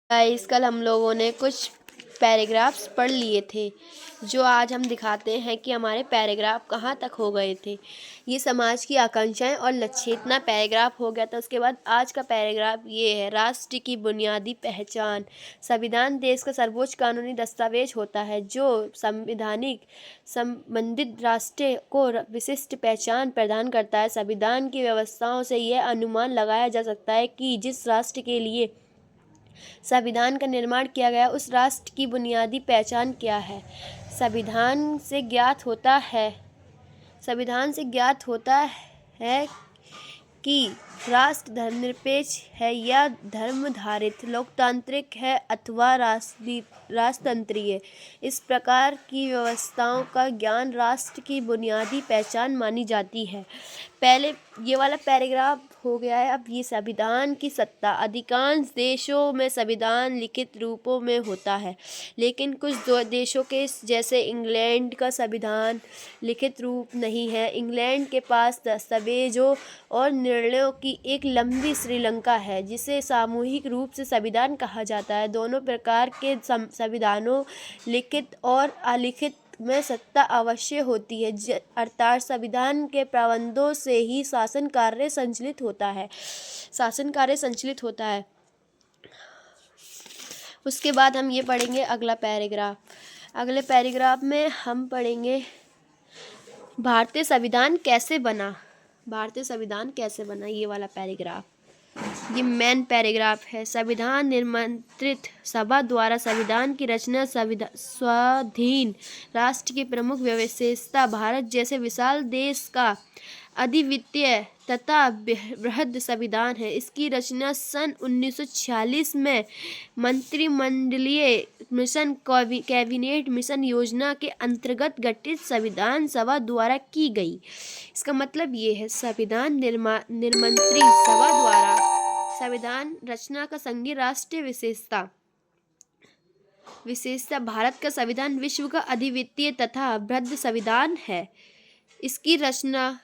Guys, कल हम लोगों ने कुछ पैराग्राफ्स पढ़ लिए थे जो आज हम दिखाते हैं कि हमारे पैराग्राफ कहाँ तक हो गए थे। ये समाज की आकांक्षाएं और लक्ष्य, इतना पैराग्राफ हो गया था। उसके बाद आज का पैराग्राफ ये है, राष्ट्र की बुनियादी पहचान। संविधान देश का सर्वोच्च कानूनी दस्तावेज होता है जो संवैधानिक संबंधित राष्ट्र को विशिष्ट पहचान प्रदान करता है। संविधान की व्यवस्थाओं से यह अनुमान लगाया जा सकता है कि जिस राष्ट्र के लिए संविधान का निर्माण किया गया उस राष्ट्र की बुनियादी पहचान क्या है। संविधान से ज्ञात होता है संविधान से ज्ञात होता है कि राष्ट्र धर्मनिरपेक्ष है या धर्माधारित, लोकतांत्रिक है अथवा राजतंत्रीय। इस प्रकार की व्यवस्थाओं का ज्ञान राष्ट्र की बुनियादी पहचान मानी जाती है। पहले ये वाला पैराग्राफ हो गया है। अब ये संविधान की सत्ता। अधिकांश देशों में संविधान लिखित रूपों में होता है, लेकिन कुछ देशों के जैसे इंग्लैंड का संविधान लिखित रूप नहीं है। इंग्लैंड के पास दस्तावेजों और निर्णयों की एक लंबी श्रृंखला है जिसे सामूहिक रूप से संविधान कहा जाता है। दोनों प्रकार के संविधानों, लिखित और अलिखित, में सत्ता अवश्य होती है, अर्थात संविधान के प्रावधानों से ही शासन कार्य संचालित होता है। उसके बाद हम ये पढ़ेंगे अगला पैराग्राफ। अगले पैराग्राफ में हम पढ़ेंगे भारतीय संविधान कैसे बना। ये वाला पैराग्राफ, ये मेन पैराग्राफ है। संविधान निर्मंत्रित सभा द्वारा संविधान की रचना स्वाधीन राष्ट्र की प्रमुख विशेषता। भारत जैसे विशाल देश का अद्वितीय तथा बृहद संविधान है। इसकी रचना सन 1946 में मंत्रिमंडलीय मिशन कैबिनेट मिशन योजना के अंतर्गत गठित संविधान सभा द्वारा की गई। इसका मतलब ये है, संविधान निर्मंत्री सभा द्वारा संविधान रचना का संघीय राष्ट्रीय विशेषता भारत का संविधान विश्व का अद्वितीय तथा बृहद संविधान है। इसकी रचना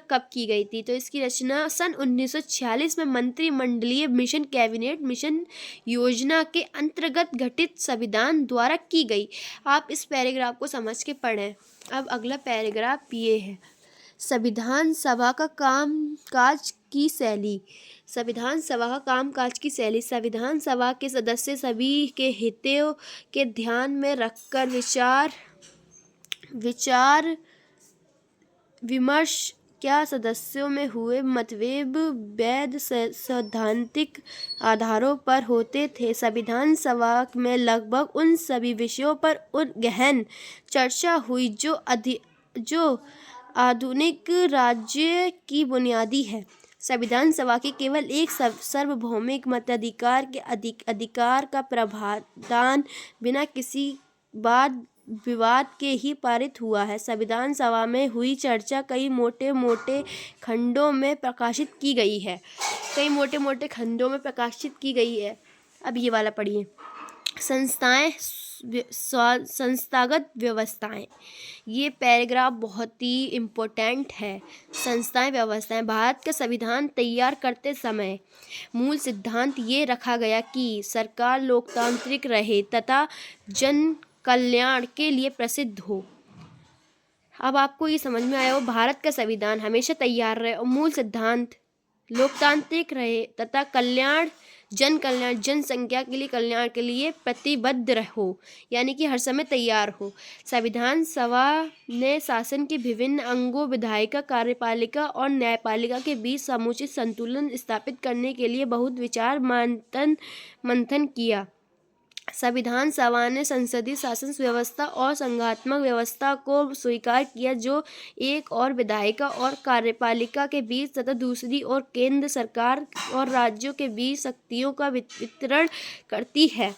कब की गई थी? तो इसकी रचना सन 1946 में मंत्रिमंडलीय मिशन कैबिनेट मिशन योजना के अंतर्गत गठित संविधान द्वारा की गई। आप इस पैराग्राफ को समझ के पढ़ें। अब अगला पैराग्राफ ये है, संविधान सभा का कामकाज की शैली। संविधान सभा के सदस्य सभी के हितों के ध्यान में रखकर विचार विमर्श क्या सदस्यों में हुए मतभेद वैध सैद्धांतिक आधारों पर होते थे। संविधान सभा में लगभग उन सभी विषयों पर गहन चर्चा हुई जो आधुनिक राज्य की बुनियादी है। संविधान सभा के केवल एक सार्वभौमिक मताधिकार के अधिकार का प्रावधान बिना किसी वाद विवाद के ही पारित हुआ है। संविधान सभा में हुई चर्चा कई मोटे मोटे खंडों में प्रकाशित की गई है। अब ये वाला पढ़िए, संस्थागत व्यवस्थाएं। ये पैराग्राफ बहुत ही इम्पोर्टेंट है। व्यवस्थाएं। भारत का संविधान तैयार करते समय मूल सिद्धांत ये रखा गया कि सरकार लोकतांत्रिक रहे तथा जन कल्याण के लिए प्रसिद्ध हो। अब आपको ये समझ में आया हो, भारत का संविधान हमेशा तैयार रहे और मूल सिद्धांत लोकतांत्रिक रहे तथा जनसंख्या के लिए कल्याण के लिए प्रतिबद्ध हो, यानी कि हर समय तैयार हो। संविधान सभा ने शासन के विभिन्न अंगों, विधायिका, कार्यपालिका और न्यायपालिका के बीच समुचित संतुलन स्थापित करने के लिए बहुत विचार मंथन किया। संविधान सभा ने संसदीय शासन व्यवस्था और संघात्मक व्यवस्था को स्वीकार किया, जो एक और विधायिका और कार्यपालिका के बीच तथा दूसरी ओर केंद्र सरकार और राज्यों के बीच शक्तियों का वितरण करती है।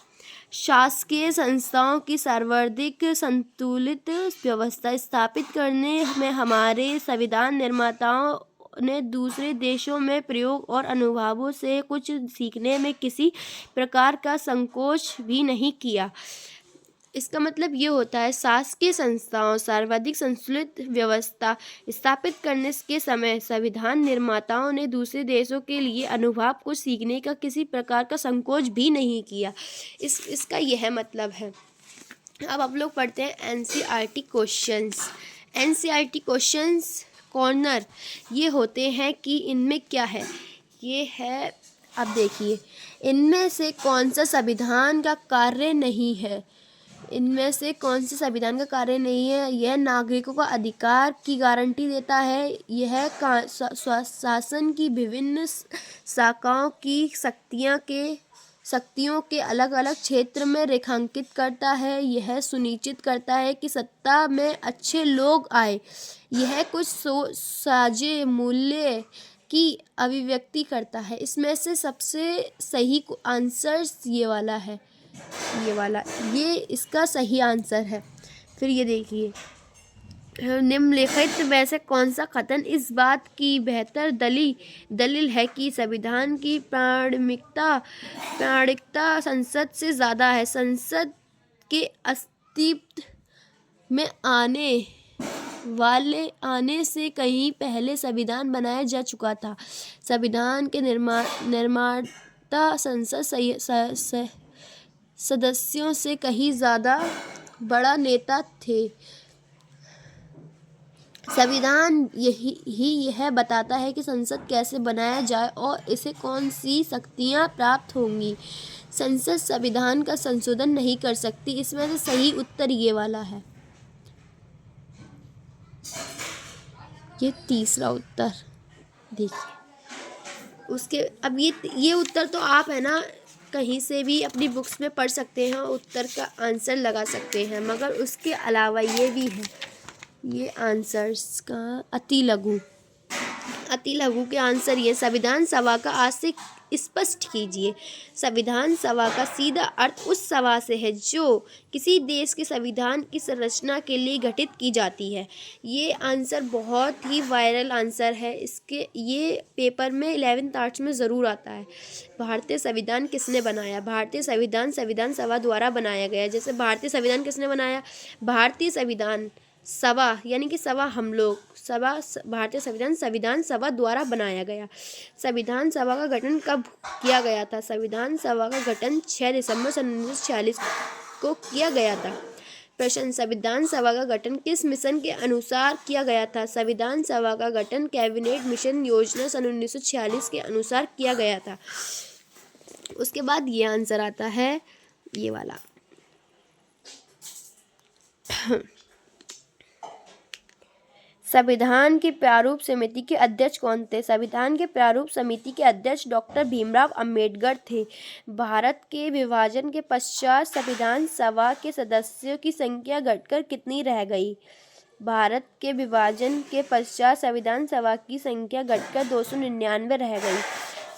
शासकीय संस्थाओं की सर्वाधिक संतुलित व्यवस्था स्थापित करने में हमारे संविधान निर्माताओं ने दूसरे देशों में प्रयोग और अनुभवों से कुछ सीखने में किसी प्रकार का संकोच भी नहीं किया। इसका मतलब ये होता है शासकीय संस्थाओं सर्वाधिक संतुलित व्यवस्था स्थापित करने के समय संविधान निर्माताओं ने दूसरे देशों के लिए अनुभव को सीखने का किसी प्रकार का संकोच भी नहीं किया। इसका यह मतलब है। अब आप लोग पढ़ते हैं NCERT questions. NCERT questions corner ये होते हैं कि इनमें क्या है, ये है, अब देखिए, इनमें से कौन सा संविधान का कार्य नहीं है, इनमें से कौन से संविधान का कार्य नहीं है। यह नागरिकों का अधिकार की गारंटी देता है, यह शासन की विभिन्न शाखाओं की शक्तियों के अलग अलग क्षेत्र में रेखांकित करता है, यह सुनिश्चित करता है कि सत्ता में अच्छे लोग आए, यह कुछ साझे मूल्य की अभिव्यक्ति करता है। इसमें से सबसे सही आंसर ये वाला है, ये इसका सही आंसर है। फिर ये देखिए, निम्नलिखित में से कौन सा कथन इस बात की बेहतर दलील है कि संविधान की प्रामाणिकता संसद से ज़्यादा है। संसद के अस्तित्व में आने से कहीं पहले संविधान बनाया जा चुका था। संविधान के निर्माता संसद सदस्यों से कहीं ज़्यादा बड़ा नेता थे। संविधान यह बताता है कि संसद कैसे बनाया जाए और इसे कौन सी शक्तियाँ प्राप्त होंगी। संसद संविधान का संशोधन नहीं कर सकती। इसमें से सही उत्तर ये वाला है, ये तीसरा उत्तर। देखिए उसके, अब ये उत्तर तो आप है ना कहीं से भी अपनी बुक्स में पढ़ सकते हैं, उत्तर का आंसर लगा सकते हैं, मगर उसके अलावा ये भी है, ये आंसर्स का अति लघु के आंसर ये। संविधान सभा का आज से स्पष्ट कीजिए। संविधान सभा का सीधा अर्थ उस सभा से है जो किसी देश के संविधान की संरचना के लिए गठित की जाती है। ये आंसर बहुत ही वायरल आंसर है, ये पेपर में 11th आर्ट्स में ज़रूर आता है। भारतीय संविधान किसने बनाया? भारतीय संविधान संविधान सभा द्वारा बनाया गया। जैसे भारतीय संविधान किसने बनाया? भारतीय संविधान सभा, यानी कि सभा हम लोग, भारतीय संविधान सभा द्वारा बनाया गया। संविधान सभा का गठन कब किया गया था? संविधान सभा का गठन 6 दिसंबर 1946 को किया गया था। प्रश्न, संविधान सभा का गठन किस मिशन के अनुसार किया गया था? संविधान सभा का गठन कैबिनेट मिशन योजना सन 1946 के अनुसार किया गया था। उसके बाद ये आंसर आता है, ये वाला। संविधान की प्रारूप समिति के अध्यक्ष कौन थे? संविधान के प्रारूप समिति के अध्यक्ष डॉक्टर भीमराव अंबेडकर थे। भारत के विभाजन के पश्चात संविधान सभा के सदस्यों की संख्या घटकर कितनी रह गई? भारत के विभाजन के पश्चात संविधान सभा की संख्या घटकर 299 रह गई।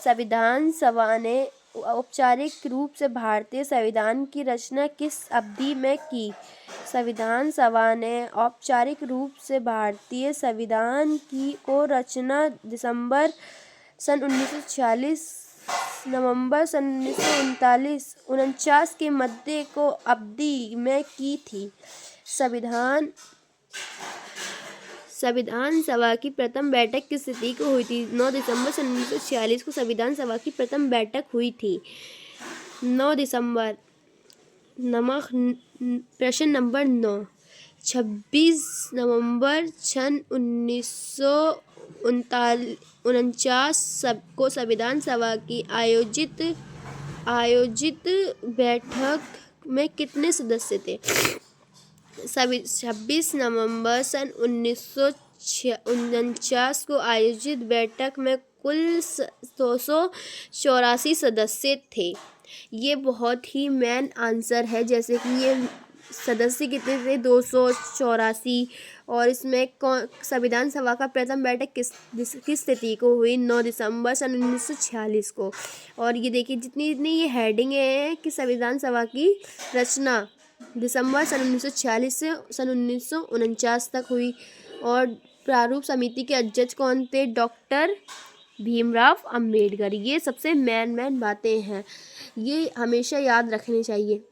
संविधान सभा ने औपचारिक रूप से भारतीय संविधान की रचना किस अवधि में की? संविधान सभा ने औपचारिक रूप से भारतीय संविधान को रचना दिसंबर सन 1946 नवंबर सन 1949 के मध्य को अवधि में की थी। संविधान सभा की प्रथम बैठक किस तिथि को हुई थी? 9 दिसंबर सन 1946 को संविधान सभा की प्रथम बैठक हुई थी। 9 दिसंबर। प्रश्न नंबर 9, 26 नवंबर सन 1949 को संविधान सभा की आयोजित बैठक में कितने सदस्य थे? 26 नवंबर सन 1949 को आयोजित बैठक में कुल 284 सदस्य थे। ये बहुत ही मेन आंसर है, जैसे कि ये सदस्य कितने थे? 284। और इसमें संविधान सभा का प्रथम बैठक किस तिथि को हुई? 9 दिसंबर सन 1946 को। और ये देखिए जितनी ये हेडिंग है कि संविधान सभा की रचना दिसंबर सन 1946 से सन 1949 तक हुई। और प्रारूप समिति के अध्यक्ष कौन थे? डॉक्टर भीमराव अंबेडकर। ये सबसे मेन बातें हैं, ये हमेशा याद रखनी चाहिए।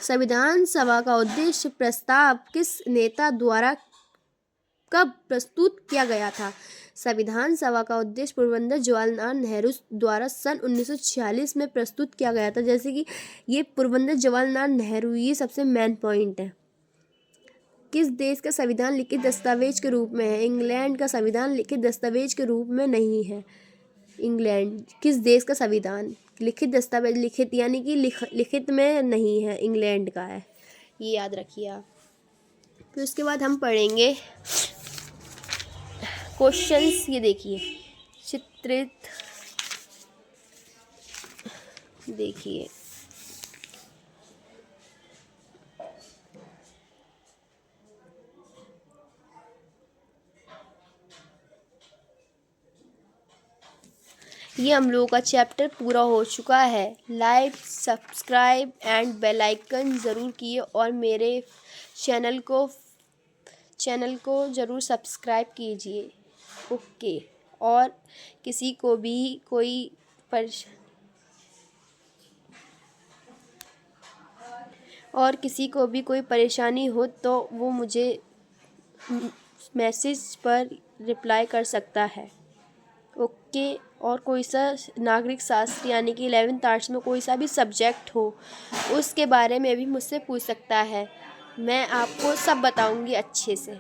संविधान सभा का उद्देश्य प्रस्ताव किस नेता द्वारा कब प्रस्तुत किया गया था? संविधान सभा का उद्देश्य पोरबंदर जवाहरलाल नेहरू द्वारा सन 1946 में प्रस्तुत किया गया था। जैसे कि ये पोरबंदर जवाहरलाल नेहरू, ये सबसे मेन पॉइंट है। किस देश का संविधान लिखित दस्तावेज के रूप में है? इंग्लैंड का संविधान लिखित दस्तावेज के रूप में नहीं है। इंग्लैंड किस देश का संविधान लिखित दस्तावेज, लिखित यानी कि लिखित में नहीं है, इंग्लैंड का है, ये याद रखिए आप। फिर उसके बाद हम पढ़ेंगे क्वेश्चंस। ये देखिए चित्रित, देखिए ये हम लोगों का चैप्टर पूरा हो चुका है। Like, subscribe and bell icon ज़रूर किए और मेरे चैनल को ज़रूर सब्सक्राइब कीजिए। ओके। और किसी को भी कोई परेशानी हो तो वो मुझे मैसेज पर रिप्लाई कर सकता है। ओके। और कोई सा नागरिक शास्त्र यानी कि 11th आर्ट्स में कोई सा भी सब्जेक्ट हो उसके बारे में भी मुझसे पूछ सकता है, मैं आपको सब बताऊंगी अच्छे से।